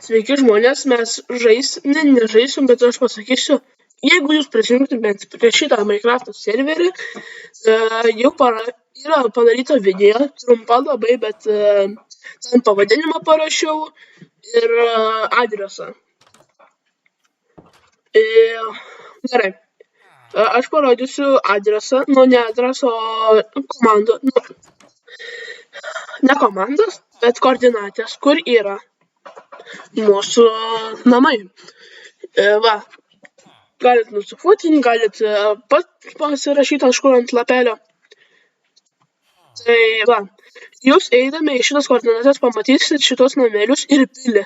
Sveiki žmonės, mes nežaisim, bet aš pasakysiu, jeigu jūs prisijungtumėt prie šitą Minecraft serverį, jau yra padaryta video, trumpa labai, bet ten pavadinimą parašiau ir adresą. Gerai, aš parodysiu adresą, ne adresą, o komandą, ne komandas, bet koordinatės, kur yra mūsų namai. Va, galit nusifotinti, galit pats pasirašyti kažkur ant lapelio. Tai va, jūs eidami į šitas koordinatės pamatysit šitos namelius ir pilį.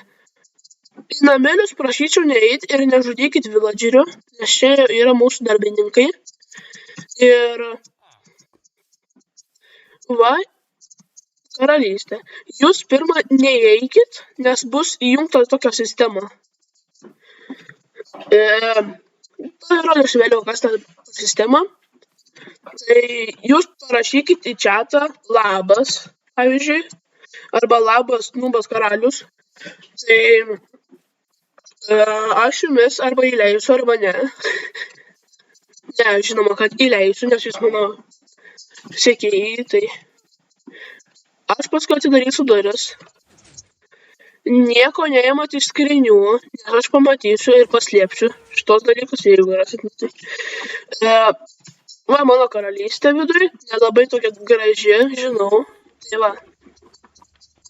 Į namelius prašyčiau neeit ir nežudykit villagerių, nes čia yra mūsų darbininkai. Ir va, karalystė. Jūs pirmą neįeikit, nes bus įjungta tokia sistema. Parodysiu vėliau, kas ta sistema. Tai jūs parašykit į chatą labas, pavyzdžiui, arba labas nubas karalius. Tai aš jumis arba įleisiu, arba ne. Ne, žinoma, kad įleisiu, nes jūs mano sekėjai, tai aš paskui atidarysiu duris. Nieko neėmat iš skrinių, nes aš pamatysiu ir paslėpsiu šitos dalykus, jeigu rasit. Va, mano karalystė viduj, nelabai tokia graži, žinau. Tai va,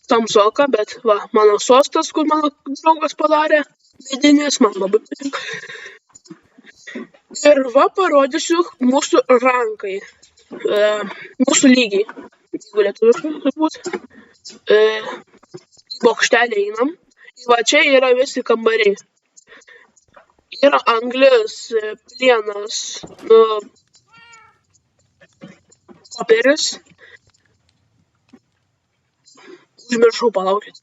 tamsoka, bet va, mano sostas, kur mano draugas padarė, vidinis, man labai patinka. Ir va, parodysiu mūsų rankai, mūsų lygiai, jeigu lietuviškai turbūt. Į bokštelį einam. Va, čia yra visi kambariai. Yra anglis, plienas, koperis. Užmiršau, palaukit.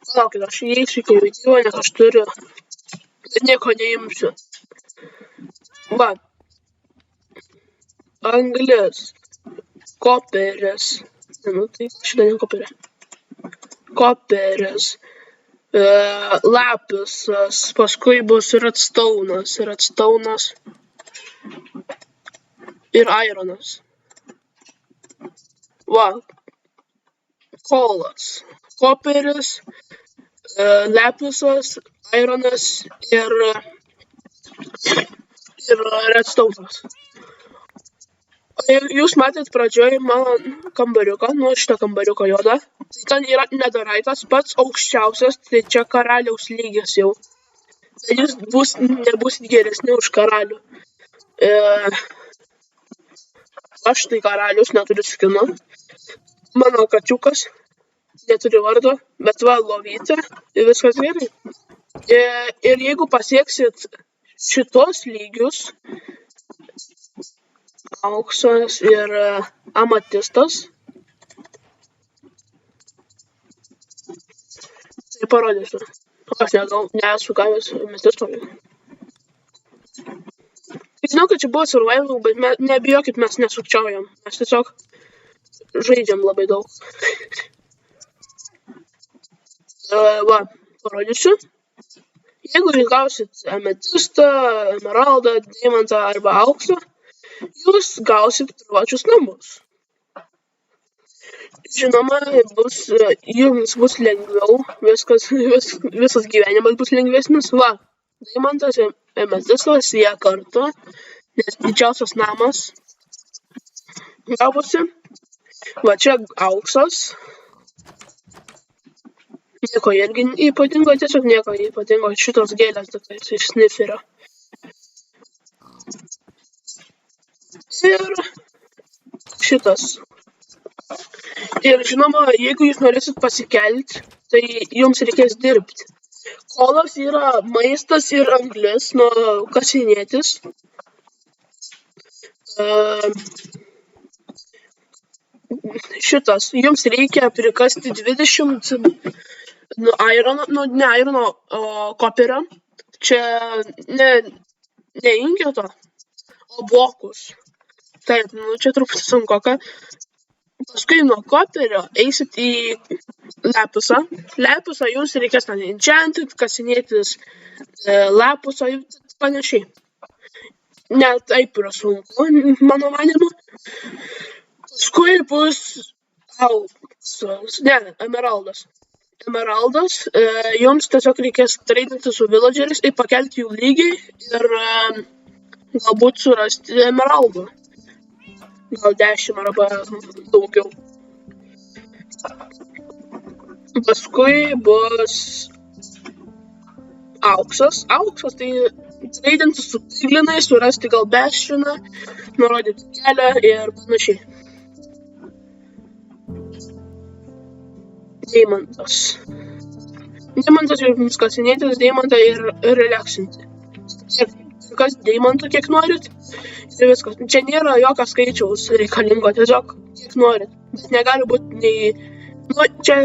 Palaukit, aš įeisiu iki video, nes aš turiu, bet nieko neimsiu. Va. Anglis, koperis. Tai šitą ne koperė. Koperis, lapisas, paskui bus redstone'as ir ironas. Va, kolas, koperis, lapisas, ironas ir redstone'as. Jūs matėt pradžioj mano kambariuką, šitą kambariuką juodą. Tai ten yra netherite'as, pats aukščiausias, tai čia karaliaus lygis jau. Tai jūs nebus geresni už karalių. Aš tai karalius, neturiu skino. Mano kačiukas neturi vardo, bet va, lovytė ir viskas gerai. Ir jeigu pasieksit šitos lygius, auksas ir amatistas. Tai parodysiu. Aš nesu gavęs ametisto. Žinau, kad čia buvo survival, bet nebijokit, mes nesukčiaujam. Mes tiesiog žaidžiam labai daug. Va, parodysiu. Jeigu jūs gausit ametistą, emeraldą, diamantą arba auksą, jūs gausit privačius namus. Žinoma, jums bus lengviau, visas gyvenimas bus lengvesnis. Va, diamantas ir ametistas jie kartu, nes didžiausias namas gavosi. Va, čia auksas. Nieko irgi ypatingo, tiesiog nieko ypatingo. Šitos gėlės tokios iš sniferio. Ir šitas. Ir žinoma, jeigu jūs norėsit pasikelti, tai jums reikės dirbti. Kolas yra maistas ir anglis, kasinėtis. Šitas, jums reikia prikasti 20 ne irono, o koperio. Čia ne ingoto, o blokus. Taip, čia truputį sunkoka. Paskui nuo koperio eisit į lepusą. Lepusą jums reikės ten enchantinti, kasinėtis lepusą ir panašiai. Net taip yra sunku, mano manimu. Paskui bus auksas, emeraldas. Emeraldas, jums tiesiog reikės treidinti su villageriais ir pakelti jų lygį ir galbūt surasti emeraldų. Gal 10 arba daugiau. Paskui bus auksas. Auksas tai treidinti su piglinais, surasti gal bastioną, nurodyti kelią ir panašiai. Deimantas. Deimantas jums kasinėtis deimantą ir relaksinti. Kas deimantų kiek norit ir viskas. Čia nėra jokio skaičiaus reikalingo, tiesiog kiek norit. Bet negali būti nei... Nu, čia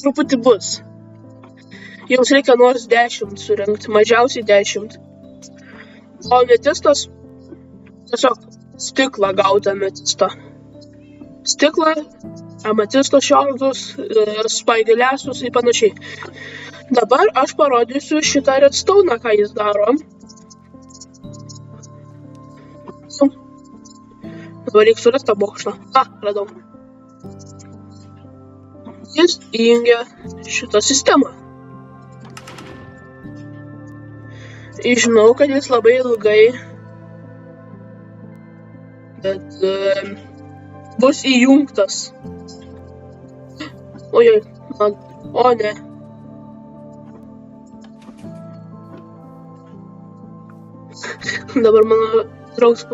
truputį bus. Jums reikia nors 10 surinkti, mažiausiai 10. O ametistas, tiesiog stiklą gauti ametistą. Stiklą, ametisto šiaudus, spaigeliasus ir panašiai. Dabar aš parodysiu šitą redstone, ką jis daro. Dabar reikia surasti tą bokštą. Radau. Jis įjungia šitą sistemą. Ir žinau, kad jis labai ilgai, bet bus įjungtas. Ojoj, o ne. Dabar mano draugas.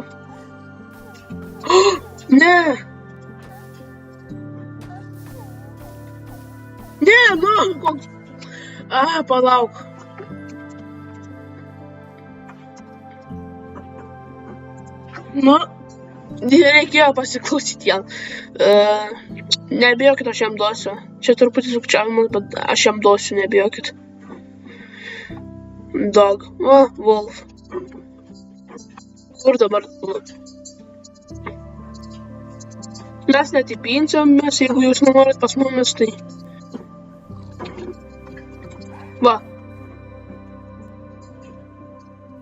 Ne! Ne, nu, koks... Palauk. Nu, reikėjo pasiklausyti jam. Nebijokit, aš jam duosiu. Čia truputį sukčiavimas, bet aš jam duosiu, nebijokit. Dog. Wolf. Kur dabar tu? Mes netipinsiamės, jeigu jūs nenorit pas mumis, tai... Va.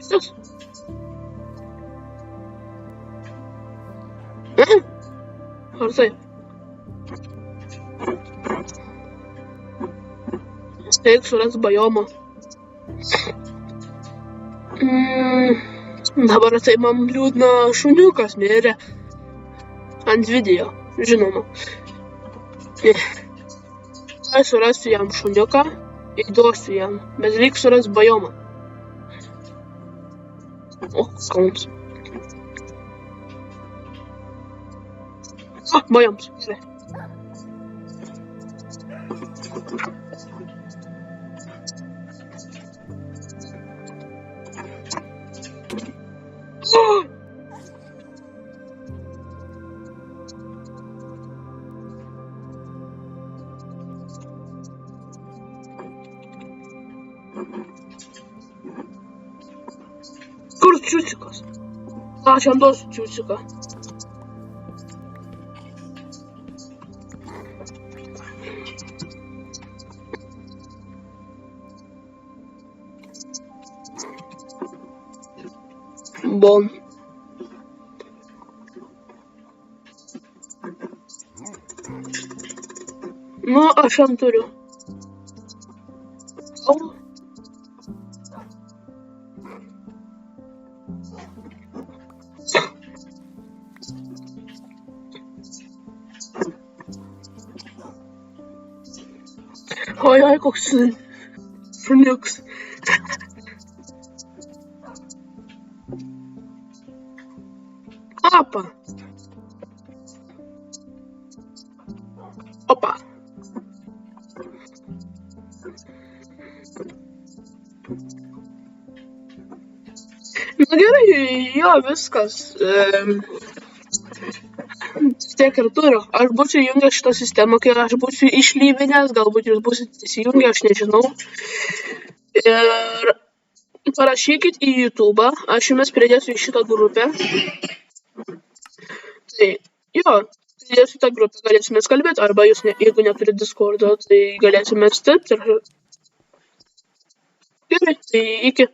Šitas. Ar taip? Reikia surasti biomą. Dabar tai man liūdna šuniukas mirė. Ant video, žinoma. Tai surasiu jam šuniuką ir duosiu jam, bet reikia surasti biomą. O, skauns. Bioms, gerai. Kur čiučiukas? Aš jam duosiu čiučiuką. Bon. Nu, aš jam turiu. Ojoj, koks šuniuks. Opa. Opa. Na gerai, jo, viskas. Tiek ir turiu. Aš būsiu įjungęs šitą sistemą, kai aš būsiu išlyvinęs, galbūt jūs būsite įsijungę, aš nežinau. Ir parašykit į YouTube, aš jumis pridėsiu į šitą grupę. Tai, jo, pridėsiu tą grupę, galėsime kalbėti, arba jūs, jeigu neturite Discordo, tai galėsime dirbti. Gerai, tai iki.